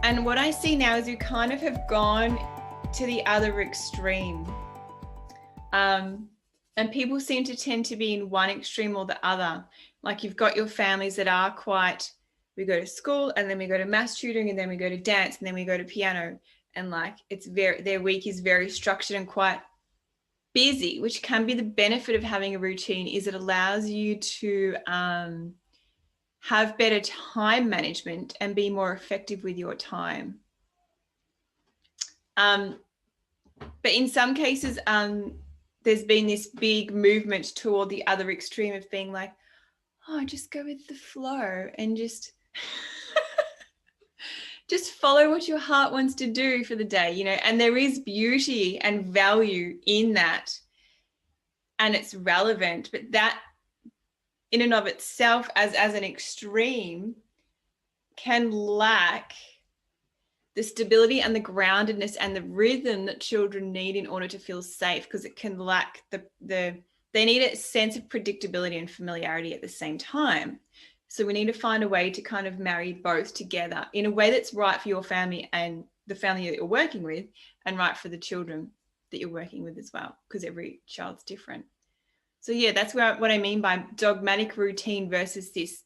And what I see now is we kind of have gone to the other extreme. And people seem to tend to be in one extreme or the other. Like you've got your families that are quite, we go to school and then we go to mass tutoring and then we go to dance and then we go to piano. And like their week is very structured and quite busy, which can be the benefit of having a routine, is it allows you to have better time management and be more effective with your time. But in some cases, there's been this big movement toward the other extreme of being like, oh, just go with the flow and just follow what your heart wants to do for the day, you know. And there is beauty and value in that, and it's relevant, but that in and of itself as an extreme can lack the stability and the groundedness and the rhythm that children need in order to feel safe, because it can lack they need a sense of predictability and familiarity at the same time. So we need to find a way to kind of marry both together in a way that's right for your family and the family that you're working with, and right for the children that you're working with as well, because every child's different. So yeah, that's what I mean by dogmatic routine versus this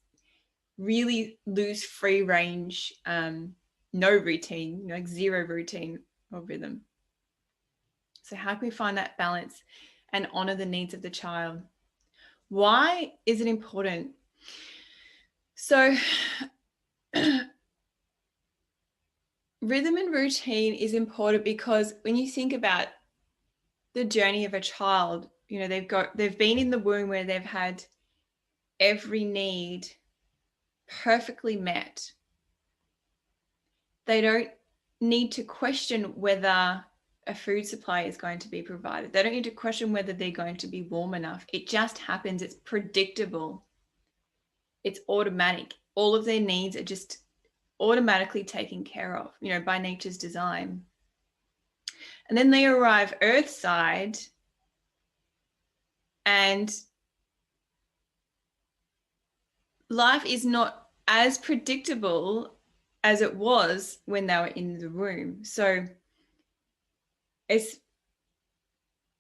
really loose, free range, no routine, like zero routine or rhythm. So how can we find that balance and honor the needs of the child? Why is it important? So rhythm and routine is important because when you think about the journey of a child, you know, they've been in the womb where they've had every need perfectly met. They don't need to question whether a food supply is going to be provided. They don't need to question whether they're going to be warm enough. It just happens. It's predictable. It's automatic. All of their needs are just automatically taken care of, you know, by nature's design. And then they arrive earthside, and life is not as predictable as it was when they were in the womb. So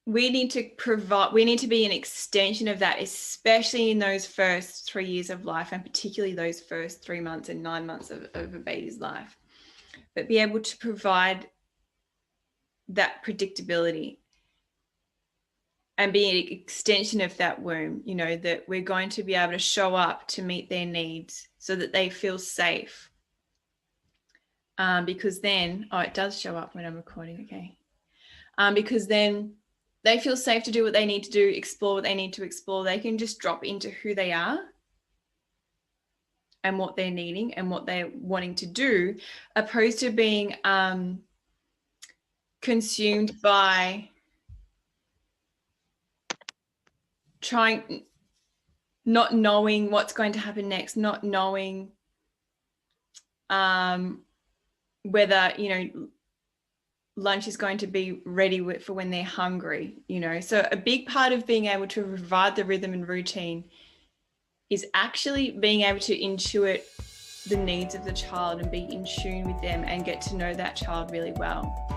we need to be an extension of that, especially in those first 3 years of life, and particularly those first 3 months and 9 months of a baby's life. But be able to provide that predictability and be an extension of that womb, you know, that we're going to be able to show up to meet their needs so that they feel safe. Because then, it does show up when I'm recording, okay. Because then they feel safe to do what they need to do, explore what they need to explore. They can just drop into who they are and what they're needing and what they're wanting to do, opposed to being consumed by not knowing what's going to happen next, not knowing whether, you know, lunch is going to be ready for when they're hungry, you know. So a big part of being able to provide the rhythm and routine is actually being able to intuit the needs of the child and be in tune with them and get to know that child really well.